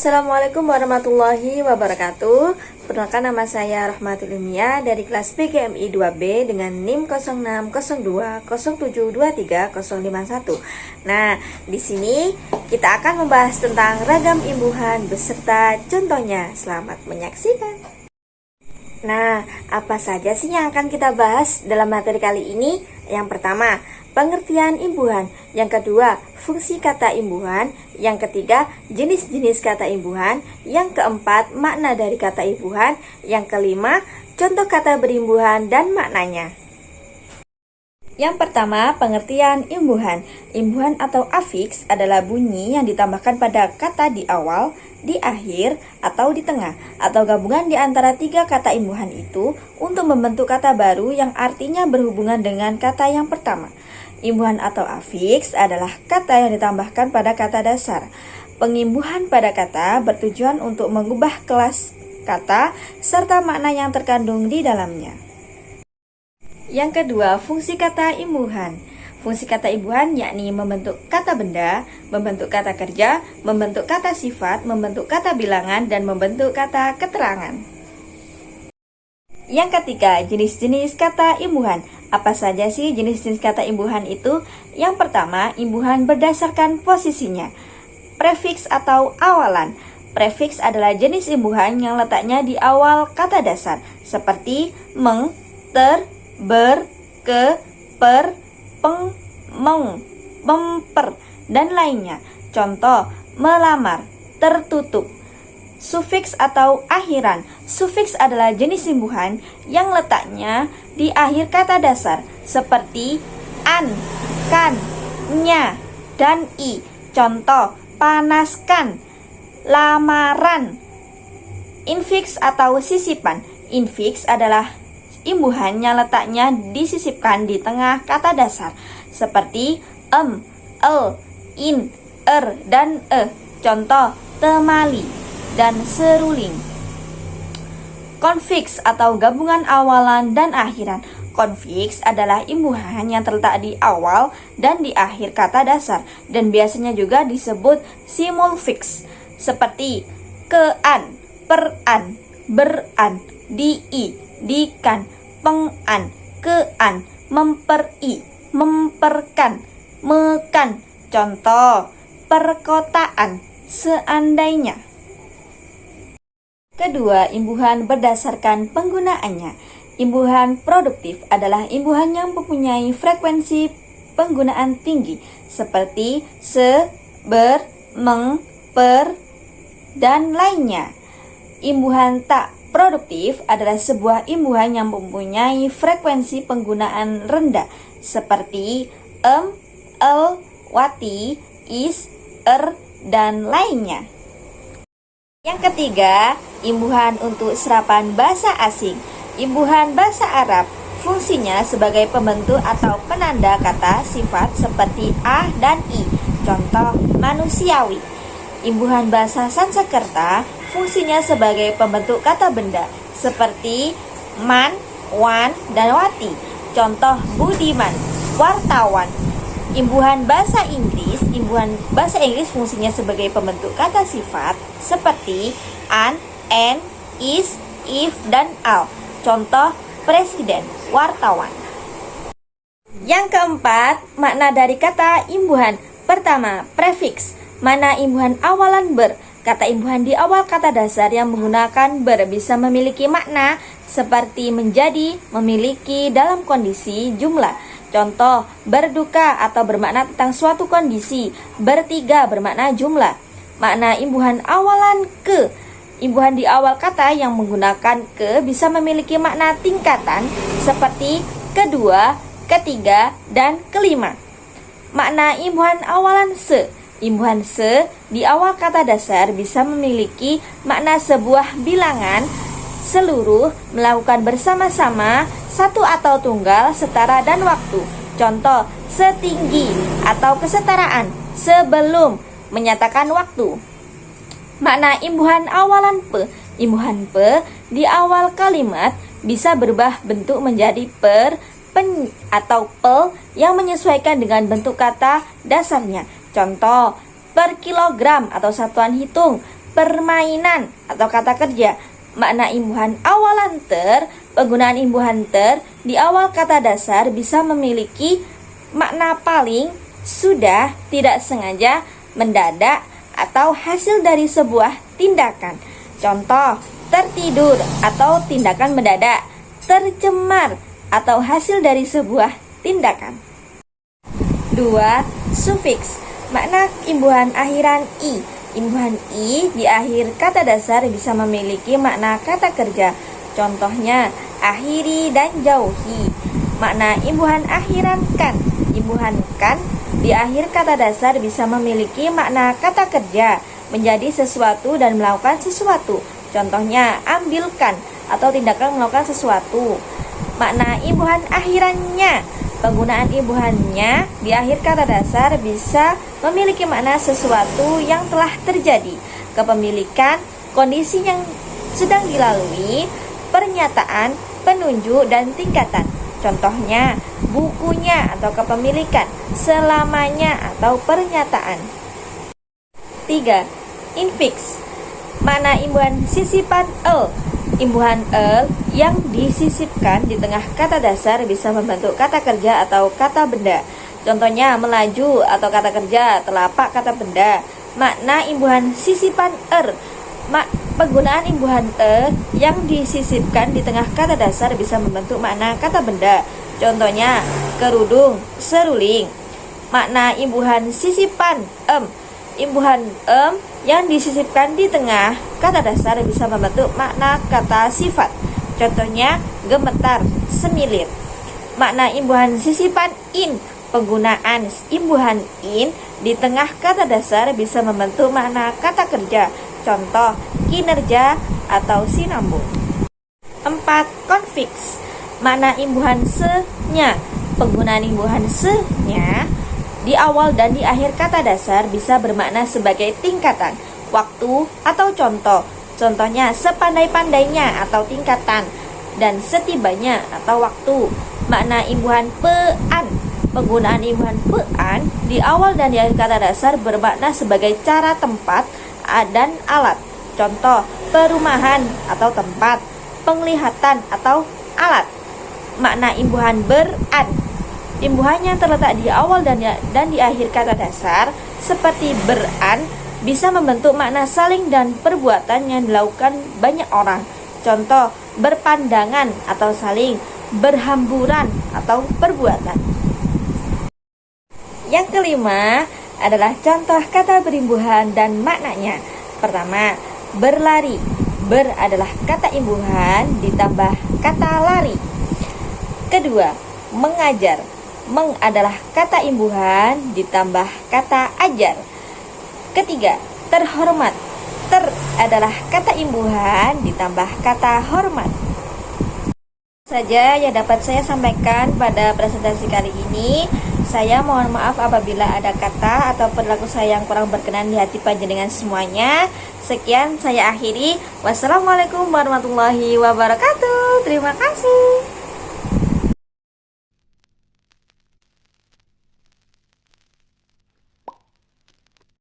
Assalamualaikum warahmatullahi wabarakatuh. Perkenalkan, nama saya Rahmatul Ilmiah dari kelas PGMI 2B dengan NIM 0602072351. Nah, di sini kita akan membahas tentang ragam imbuhan beserta contohnya. Selamat menyaksikan. Nah, apa saja sih yang akan kita bahas dalam materi kali ini? Yang pertama, pengertian imbuhan. Yang kedua, fungsi kata imbuhan. Yang ketiga, jenis-jenis kata imbuhan. Yang keempat, makna dari kata imbuhan. Yang kelima, contoh kata berimbuhan dan maknanya. Yang pertama, pengertian imbuhan. Imbuhan atau afiks adalah bunyi yang ditambahkan pada kata di awal, di akhir, atau di tengah, atau gabungan di antara tiga kata imbuhan itu untuk membentuk kata baru yang artinya berhubungan dengan kata yang pertama. Imbuhan atau afiks adalah kata yang ditambahkan pada kata dasar. Pengimbuhan pada kata bertujuan untuk mengubah kelas kata serta makna yang terkandung di dalamnya. Yang kedua, fungsi kata imbuhan. Fungsi kata imbuhan yakni membentuk kata benda, membentuk kata kerja, membentuk kata sifat, membentuk kata bilangan, dan membentuk kata keterangan. Yang ketiga, jenis-jenis kata imbuhan. Apa saja sih jenis-jenis kata imbuhan itu? Yang pertama, imbuhan berdasarkan posisinya. Prefiks atau awalan. Prefiks adalah jenis imbuhan yang letaknya di awal kata dasar, seperti meng, ter, ber, ke, per, peng, meng, memper, dan lainnya. Contoh, melamar, tertutup. Sufiks atau akhiran. Sufiks adalah jenis imbuhan yang letaknya di akhir kata dasar, seperti an, kan, nya, dan i. Contoh, panaskan, lamaran. Infiks atau sisipan. Infiks adalah imbuhan yang letaknya disisipkan di tengah kata dasar, seperti el, in, dan e. Contoh, temali dan seruling. Konfiks atau gabungan awalan dan akhiran. Konfiks adalah imbuhan yang terletak di awal dan di akhir kata dasar, dan biasanya juga disebut simulfiks, seperti kean, peran, beran, dii, dikan, pengan, kean, memperi, memperkan, mekan. Contoh, perkotaan, seandainya. Kedua, imbuhan berdasarkan penggunaannya. Imbuhan produktif adalah imbuhan yang mempunyai frekuensi penggunaan tinggi, seperti se, ber, meng, per, dan lainnya. Imbuhan tak produktif adalah sebuah imbuhan yang mempunyai frekuensi penggunaan rendah, seperti el, wati, is, dan lainnya. Yang ketiga, imbuhan untuk serapan bahasa asing. Imbuhan bahasa Arab fungsinya sebagai pembentuk atau penanda kata sifat seperti a dan i. Contoh, manusiawi. Imbuhan bahasa Sanskerta fungsinya sebagai pembentuk kata benda, seperti man, wan, dan wati. Contoh, budiman, wartawan. Imbuhan bahasa Inggris fungsinya sebagai pembentuk kata sifat, seperti an, and, is, if, dan al. Contoh, presiden, wartawan. Yang keempat, makna dari kata imbuhan. Pertama, prefiks. Mana imbuhan awalan ber. Kata imbuhan di awal kata dasar yang menggunakan ber bisa memiliki makna seperti menjadi, memiliki dalam kondisi jumlah. Contoh, berduka atau bermakna tentang suatu kondisi. Bertiga bermakna jumlah. Makna imbuhan awalan ke. Imbuhan di awal kata yang menggunakan ke bisa memiliki makna tingkatan seperti kedua, ketiga, dan kelima. Makna imbuhan awalan se. Imbuhan se di awal kata dasar bisa memiliki makna sebuah bilangan, seluruh, melakukan bersama-sama, satu atau tunggal, setara, dan waktu. Contoh, setinggi atau kesetaraan, sebelum, menyatakan waktu. Makna imbuhan awalan pe. Imbuhan pe di awal kalimat bisa berubah bentuk menjadi per, pen, atau pel yang menyesuaikan dengan bentuk kata dasarnya. Contoh, per kilogram atau satuan hitung, permainan atau kata kerja. Makna imbuhan awalan ter, penggunaan imbuhan ter di awal kata dasar bisa memiliki makna paling, sudah, tidak sengaja, mendadak, atau hasil dari sebuah tindakan. Contoh, tertidur atau tindakan mendadak, tercemar atau hasil dari sebuah tindakan. 2. Sufiks. Makna imbuhan akhiran i. Imbuhan i di akhir kata dasar bisa memiliki makna kata kerja. Contohnya, akhiri dan jauhi. Makna imbuhan akhiran kan. Imbuhan kan di akhir kata dasar bisa memiliki makna kata kerja, menjadi sesuatu dan melakukan sesuatu. Contohnya, ambilkan atau tindakan melakukan sesuatu. Makna imbuhan akhirannya. Penggunaan imbuhannya di akhir kata dasar bisa memiliki makna sesuatu yang telah terjadi, kepemilikan, kondisi yang sedang dilalui, pernyataan, penunjuk, dan tingkatan. Contohnya, bukunya atau kepemilikan, selamanya atau pernyataan. 3. Infix. Makna imbuhan sisipan el. Imbuhan el yang disisipkan di tengah kata dasar bisa membentuk kata kerja atau kata benda. Contohnya, melaju atau kata kerja, telapak kata benda. Makna imbuhan sisipan penggunaan imbuhan yang disisipkan di tengah kata dasar bisa membentuk makna kata benda. Contohnya, kerudung, seruling. Makna imbuhan sisipan imbuhan yang disisipkan di tengah kata dasar bisa membentuk makna kata sifat. Contohnya, gemetar, semilir. Makna imbuhan sisipan in. Penggunaan imbuhan in di tengah kata dasar bisa membentuk makna kata kerja. Contoh, kinerja atau sinambung. 4. Konfiks. Makna imbuhan se-nya. Penggunaan imbuhan se-nya di awal dan di akhir kata dasar bisa bermakna sebagai tingkatan, waktu, atau contoh. Contohnya, sepandai-pandainya atau tingkatan, dan setibanya atau waktu. Makna imbuhan pean. Penggunaan imbuhan pean di awal dan di akhir kata dasar bermakna sebagai cara, tempat, dan alat. Contoh, perumahan atau tempat, penglihatan atau alat. Makna imbuhan beran. Imbuhannya terletak di awal dan di akhir kata dasar, seperti beran, bisa membentuk makna saling dan perbuatan yang dilakukan banyak orang. Contoh, berpandangan atau saling, berhamburan atau perbuatan. Yang kelima adalah contoh kata berimbuhan dan maknanya. Pertama, berlari. Ber adalah kata imbuhan ditambah kata lari. Kedua, mengajar. Meng adalah kata imbuhan ditambah kata ajar. Ketiga, terhormat. Ter adalah kata imbuhan ditambah kata hormat. Saja yang dapat saya sampaikan pada presentasi kali ini. Saya mohon maaf apabila ada kata atau perilaku saya yang kurang berkenan di hati panjenengan semuanya. Sekian saya akhiri. Wassalamualaikum warahmatullahi wabarakatuh. Terima kasih.